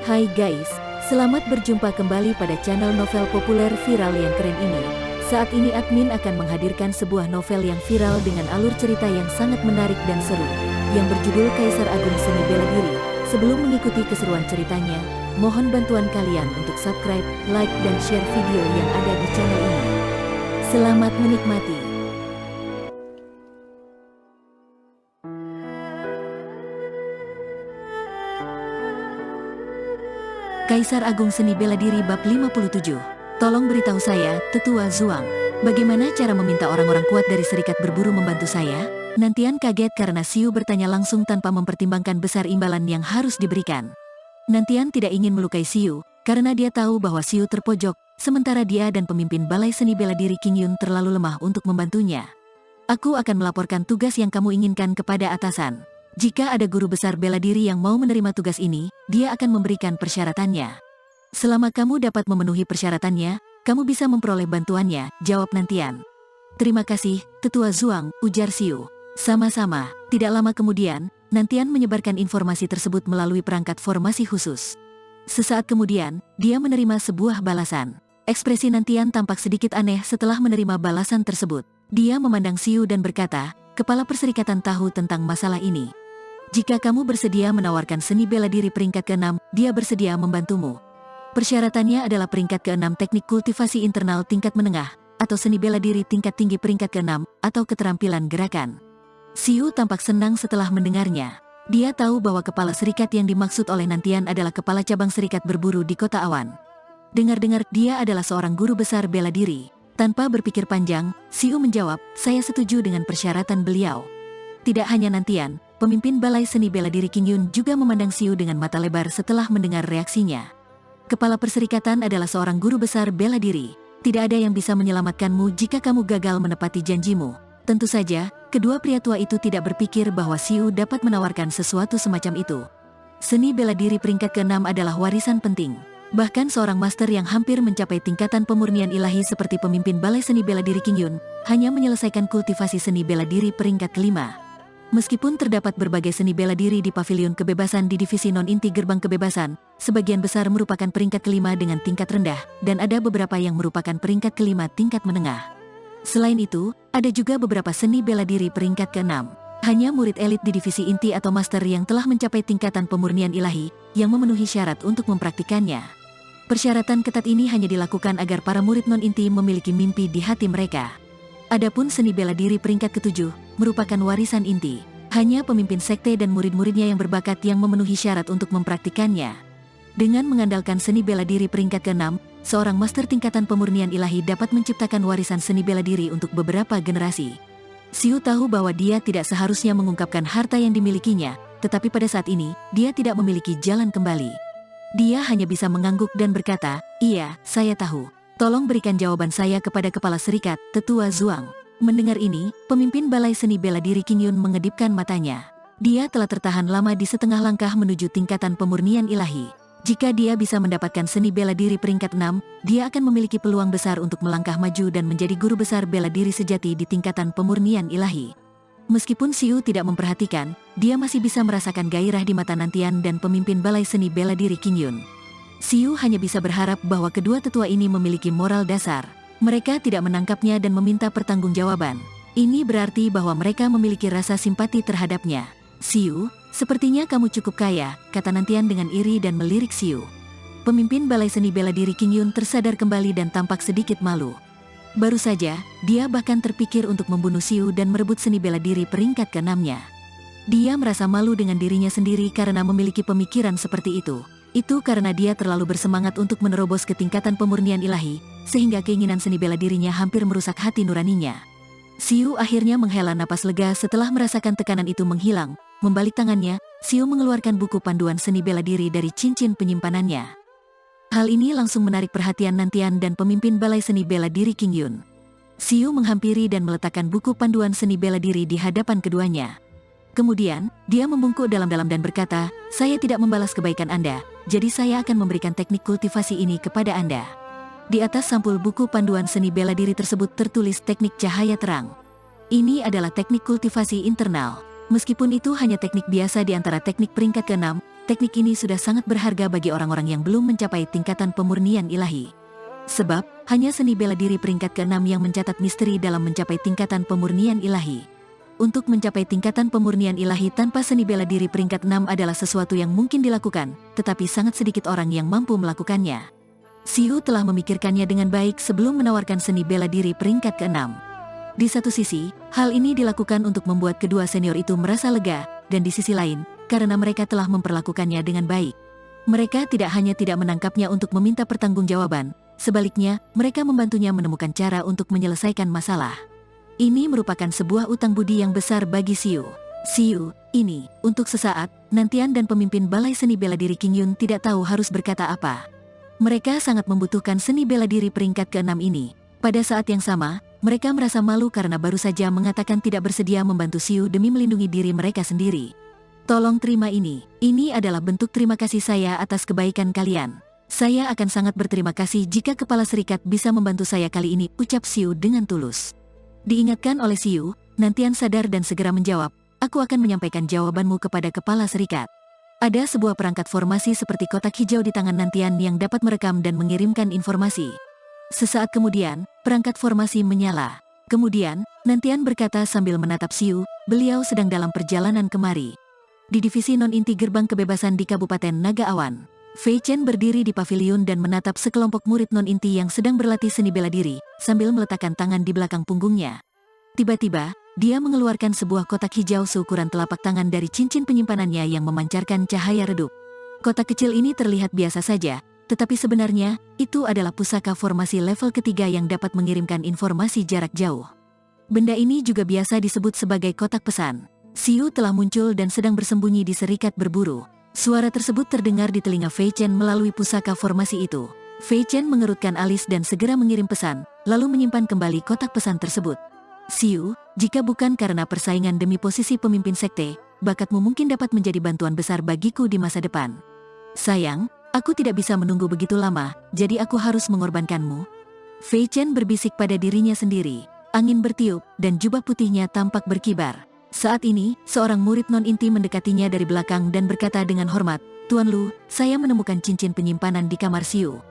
Hai guys, selamat berjumpa kembali pada channel novel populer viral yang keren ini. Saat ini admin akan menghadirkan sebuah novel yang viral dengan alur cerita yang sangat menarik dan seru, yang berjudul Kaisar Agung Seni Bela Diri. Sebelum mengikuti keseruan ceritanya, mohon bantuan kalian untuk subscribe, like, dan share video yang ada di channel ini. Selamat menikmati. Kaisar Agung Seni Bela Diri bab 57. Tolong beritahu saya, Tetua Zhuang, bagaimana cara meminta orang-orang kuat dari serikat berburu membantu saya? Nantian kaget karena Xiu bertanya langsung tanpa mempertimbangkan besar imbalan yang harus diberikan. Nantian tidak ingin melukai Xiu, karena dia tahu bahwa Xiu terpojok, sementara dia dan pemimpin Balai Seni Bela Diri King Yun terlalu lemah untuk membantunya. Aku akan melaporkan tugas yang kamu inginkan kepada atasan. Jika ada guru besar bela diri yang mau menerima tugas ini, dia akan memberikan persyaratannya. Selama kamu dapat memenuhi persyaratannya, kamu bisa memperoleh bantuannya, jawab Nantian. Terima kasih, Tetua Zhuang, ujar Xiu. Sama-sama. Tidak lama kemudian, Nantian menyebarkan informasi tersebut melalui perangkat formasi khusus. Sesaat kemudian, dia menerima sebuah balasan. Ekspresi Nantian tampak sedikit aneh setelah menerima balasan tersebut. Dia memandang Xiu dan berkata, Kepala Perserikatan tahu tentang masalah ini. Jika kamu bersedia menawarkan seni bela diri peringkat ke-6, dia bersedia membantumu. Persyaratannya adalah peringkat ke-6 teknik kultivasi internal tingkat menengah, atau seni bela diri tingkat tinggi peringkat ke-6, atau keterampilan gerakan. Xiu tampak senang setelah mendengarnya. Dia tahu bahwa kepala serikat yang dimaksud oleh Nantian adalah kepala cabang serikat berburu di Kota Awan. Dengar-dengar dia adalah seorang guru besar bela diri. Tanpa berpikir panjang, Xiu menjawab, saya setuju dengan persyaratan beliau. Tidak hanya Nantian, pemimpin Balai Seni Bela Diri King Yun juga memandang Xiu dengan mata lebar setelah mendengar reaksinya. Kepala Perserikatan adalah seorang guru besar bela diri. Tidak ada yang bisa menyelamatkanmu jika kamu gagal menepati janjimu. Tentu saja, kedua pria tua itu tidak berpikir bahwa Xiu dapat menawarkan sesuatu semacam itu. Seni bela diri peringkat ke-6 adalah warisan penting. Bahkan seorang master yang hampir mencapai tingkatan pemurnian ilahi seperti pemimpin Balai Seni Bela Diri King Yun, hanya menyelesaikan kultivasi seni bela diri peringkat ke-5. Meskipun terdapat berbagai seni bela diri di Pavilion Kebebasan di divisi non-inti Gerbang Kebebasan, sebagian besar merupakan peringkat ke-5 dengan tingkat rendah, dan ada beberapa yang merupakan peringkat ke-5 tingkat menengah. Selain itu, ada juga beberapa seni bela diri peringkat ke-6. Hanya murid elit di divisi inti atau master yang telah mencapai tingkatan pemurnian ilahi, yang memenuhi syarat untuk mempraktikannya. Persyaratan ketat ini hanya dilakukan agar para murid non-inti memiliki mimpi di hati mereka. Adapun seni bela diri peringkat ke-7, merupakan warisan inti. Hanya pemimpin sekte dan murid-muridnya yang berbakat yang memenuhi syarat untuk mempraktikannya. Dengan mengandalkan seni bela diri peringkat ke-6, seorang master tingkatan pemurnian ilahi dapat menciptakan warisan seni bela diri untuk beberapa generasi. Xiu tahu bahwa dia tidak seharusnya mengungkapkan harta yang dimilikinya, tetapi pada saat ini, dia tidak memiliki jalan kembali. Dia hanya bisa mengangguk dan berkata, iya, saya tahu. Tolong berikan jawaban saya kepada kepala serikat, Tetua Zhuang. Mendengar ini, pemimpin Balai Seni Bela Diri King Yun mengedipkan matanya. Dia telah tertahan lama di setengah langkah menuju tingkatan pemurnian ilahi. Jika dia bisa mendapatkan seni bela diri peringkat 6, dia akan memiliki peluang besar untuk melangkah maju dan menjadi guru besar bela diri sejati di tingkatan pemurnian ilahi. Meskipun Xiu tidak memperhatikan, dia masih bisa merasakan gairah di mata Nantian dan pemimpin Balai Seni Bela Diri King Yun. Xiu hanya bisa berharap bahwa kedua tetua ini memiliki moral dasar. Mereka tidak menangkapnya dan meminta pertanggungjawaban. Ini berarti bahwa mereka memiliki rasa simpati terhadapnya. Xiu, sepertinya kamu cukup kaya, kata Nantian dengan iri dan melirik Xiu. Pemimpin Balai Seni Bela Diri King Yun tersadar kembali dan tampak sedikit malu. Baru saja, dia bahkan terpikir untuk membunuh Xiu dan merebut seni bela diri peringkat ke-6-nya. Dia merasa malu dengan dirinya sendiri karena memiliki pemikiran seperti itu. Itu karena dia terlalu bersemangat untuk menerobos ke tingkatan pemurnian ilahi, sehingga keinginan seni bela dirinya hampir merusak hati nuraninya. Xiu akhirnya menghela napas lega setelah merasakan tekanan itu menghilang. Membalik tangannya, Xiu mengeluarkan buku panduan seni bela diri dari cincin penyimpanannya. Hal ini langsung menarik perhatian Nantian dan pemimpin Balai Seni Bela Diri King Yun. Xiu menghampiri dan meletakkan buku panduan seni bela diri di hadapan keduanya. Kemudian, dia membungkuk dalam-dalam dan berkata, saya tidak membalas kebaikan Anda, jadi saya akan memberikan teknik kultivasi ini kepada Anda. Di atas sampul buku panduan seni bela diri tersebut tertulis teknik cahaya terang. Ini adalah teknik kultivasi internal. Meskipun itu hanya teknik biasa di antara teknik peringkat ke-6, teknik ini sudah sangat berharga bagi orang-orang yang belum mencapai tingkatan pemurnian ilahi. Sebab, hanya seni bela diri peringkat ke-6 yang mencatat misteri dalam mencapai tingkatan pemurnian ilahi. Untuk mencapai tingkatan pemurnian ilahi tanpa seni bela diri peringkat 6 adalah sesuatu yang mungkin dilakukan, tetapi sangat sedikit orang yang mampu melakukannya. Xiu telah memikirkannya dengan baik sebelum menawarkan seni bela diri peringkat ke-6. Di satu sisi, hal ini dilakukan untuk membuat kedua senior itu merasa lega, dan di sisi lain, karena mereka telah memperlakukannya dengan baik. Mereka tidak hanya tidak menangkapnya untuk meminta pertanggungjawaban, sebaliknya, mereka membantunya menemukan cara untuk menyelesaikan masalah. Ini merupakan sebuah utang budi yang besar bagi Xiu. Xiu, ini, untuk sesaat, Nantian dan pemimpin Balai Seni Bela Diri Qingyun tidak tahu harus berkata apa. Mereka sangat membutuhkan seni bela diri peringkat ke-6 ini. Pada saat yang sama, mereka merasa malu karena baru saja mengatakan tidak bersedia membantu Xiu demi melindungi diri mereka sendiri. Tolong terima ini adalah bentuk terima kasih saya atas kebaikan kalian. Saya akan sangat berterima kasih jika Kepala Serikat bisa membantu saya kali ini, ucap Xiu dengan tulus. Diingatkan oleh Xiu, Nantian sadar dan segera menjawab, aku akan menyampaikan jawabanmu kepada Kepala Serikat. Ada sebuah perangkat formasi seperti kotak hijau di tangan Nantian yang dapat merekam dan mengirimkan informasi. Sesaat kemudian, perangkat formasi menyala. Kemudian, Nantian berkata sambil menatap Xiu, beliau sedang dalam perjalanan kemari. Di divisi non-inti Gerbang Kebebasan di Kabupaten Naga Awan, Fei Chen berdiri di paviliun dan menatap sekelompok murid non-inti yang sedang berlatih seni bela diri, sambil meletakkan tangan di belakang punggungnya. Tiba-tiba, dia mengeluarkan sebuah kotak hijau seukuran telapak tangan dari cincin penyimpanannya yang memancarkan cahaya redup. Kotak kecil ini terlihat biasa saja, tetapi sebenarnya, itu adalah pusaka formasi level ketiga yang dapat mengirimkan informasi jarak jauh. Benda ini juga biasa disebut sebagai kotak pesan. Xiu telah muncul dan sedang bersembunyi di serikat berburu. Suara tersebut terdengar di telinga Fei Chen melalui pusaka formasi itu. Fei Chen mengerutkan alis dan segera mengirim pesan, lalu menyimpan kembali kotak pesan tersebut. Xiu, jika bukan karena persaingan demi posisi pemimpin sekte, bakatmu mungkin dapat menjadi bantuan besar bagiku di masa depan. Sayang, aku tidak bisa menunggu begitu lama, jadi aku harus mengorbankanmu. Fei Chen berbisik pada dirinya sendiri. Angin bertiup, dan jubah putihnya tampak berkibar. Saat ini, seorang murid non-inti mendekatinya dari belakang dan berkata dengan hormat, Tuan Lu, saya menemukan cincin penyimpanan di kamar Xiu.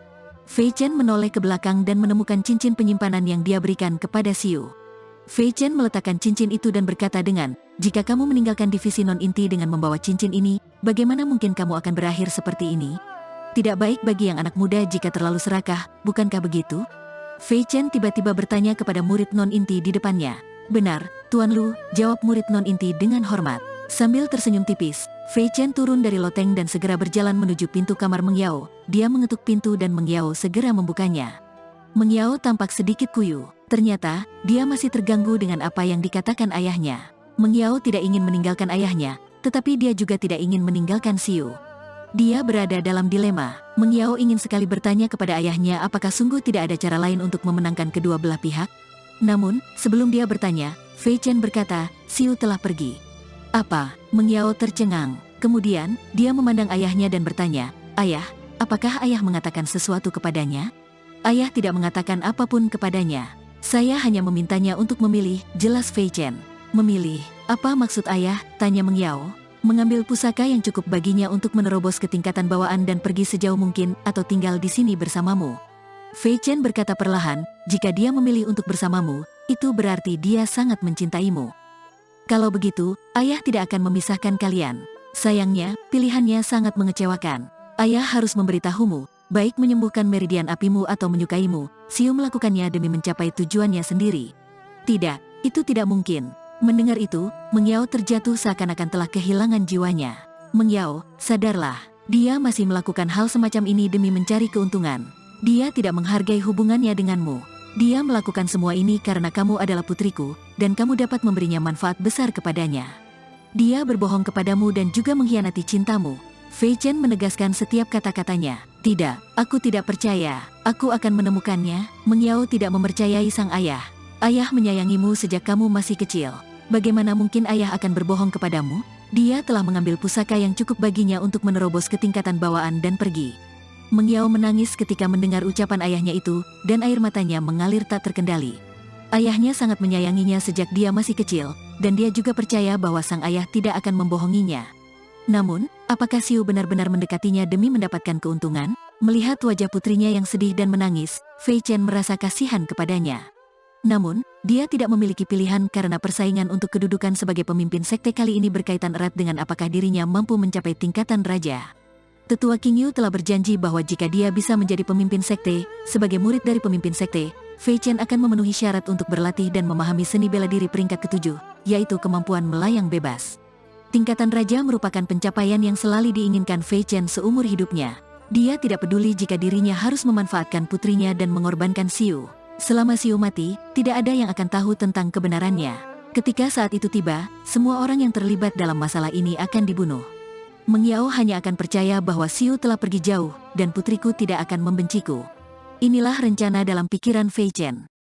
Fei Chen menoleh ke belakang dan menemukan cincin penyimpanan yang dia berikan kepada Xiu. Fei Chen meletakkan cincin itu dan berkata dengan, jika kamu meninggalkan divisi non-inti dengan membawa cincin ini, bagaimana mungkin kamu akan berakhir seperti ini? Tidak baik bagi yang anak muda jika terlalu serakah, bukankah begitu? Fei Chen tiba-tiba bertanya kepada murid non-inti di depannya. Benar, Tuan Lu, jawab murid non-inti dengan hormat. Sambil tersenyum tipis, Fei Chen turun dari loteng dan segera berjalan menuju pintu kamar Meng Yao. Dia mengetuk pintu dan Meng Yao segera membukanya. Meng Yao tampak sedikit kuyu. Ternyata, dia masih terganggu dengan apa yang dikatakan ayahnya. Meng Yao tidak ingin meninggalkan ayahnya, tetapi dia juga tidak ingin meninggalkan Xiu. Dia berada dalam dilema. Meng Yao ingin sekali bertanya kepada ayahnya apakah sungguh tidak ada cara lain untuk memenangkan kedua belah pihak. Namun, sebelum dia bertanya, Fei Chen berkata, Xiu telah pergi. Apa? Meng Yao tercengang. Kemudian, dia memandang ayahnya dan bertanya, Ayah, apakah ayah mengatakan sesuatu kepadanya? Ayah tidak mengatakan apapun kepadanya. Saya hanya memintanya untuk memilih, jelas Fei Chen. Memilih, apa maksud ayah? Tanya Meng Yao. Mengambil pusaka yang cukup baginya untuk menerobos ke tingkatan bawaan dan pergi sejauh mungkin, atau tinggal di sini bersamamu. Fei Chen berkata perlahan, jika dia memilih untuk bersamamu, itu berarti dia sangat mencintaimu. Kalau begitu, ayah tidak akan memisahkan kalian. Sayangnya, pilihannya sangat mengecewakan. Ayah harus memberitahumu, baik menyembuhkan meridian apimu atau menyukaimu, Xiu melakukannya demi mencapai tujuannya sendiri. Tidak, itu tidak mungkin. Mendengar itu, Meng Yao terjatuh seakan-akan telah kehilangan jiwanya. Meng Yao, sadarlah, dia masih melakukan hal semacam ini demi mencari keuntungan. Dia tidak menghargai hubungannya denganmu. Dia melakukan semua ini karena kamu adalah putriku, dan kamu dapat memberinya manfaat besar kepadanya. Dia berbohong kepadamu dan juga mengkhianati cintamu. Fei Chen menegaskan setiap kata-katanya. Tidak, aku tidak percaya. Aku akan menemukannya. Meng Yao tidak mempercayai sang ayah. Ayah menyayangimu sejak kamu masih kecil. Bagaimana mungkin ayah akan berbohong kepadamu? Dia telah mengambil pusaka yang cukup baginya untuk menerobos ke tingkatan bawaan dan pergi. Meng Yao menangis ketika mendengar ucapan ayahnya itu, dan air matanya mengalir tak terkendali. Ayahnya sangat menyayanginya sejak dia masih kecil, dan dia juga percaya bahwa sang ayah tidak akan membohonginya. Namun, Apakah Xiu benar-benar mendekatinya demi mendapatkan keuntungan? Melihat wajah putrinya yang sedih dan menangis, Fei Chen merasa kasihan kepadanya. Namun, dia tidak memiliki pilihan karena persaingan untuk kedudukan sebagai pemimpin sekte kali ini berkaitan erat dengan apakah dirinya mampu mencapai tingkatan raja. Tetua King Yu telah berjanji bahwa jika dia bisa menjadi pemimpin sekte, sebagai murid dari pemimpin sekte, Fei Chen akan memenuhi syarat untuk berlatih dan memahami seni bela diri peringkat ke-7, yaitu kemampuan melayang bebas. Tingkatan raja merupakan pencapaian yang selalu diinginkan Fei Chen seumur hidupnya. Dia tidak peduli jika dirinya harus memanfaatkan putrinya dan mengorbankan Xiu. Selama Xiu mati, tidak ada yang akan tahu tentang kebenarannya. Ketika saat itu tiba, semua orang yang terlibat dalam masalah ini akan dibunuh. Meng Yao hanya akan percaya bahwa Xiu telah pergi jauh, dan putriku tidak akan membenciku. Inilah rencana dalam pikiran Fei Chen.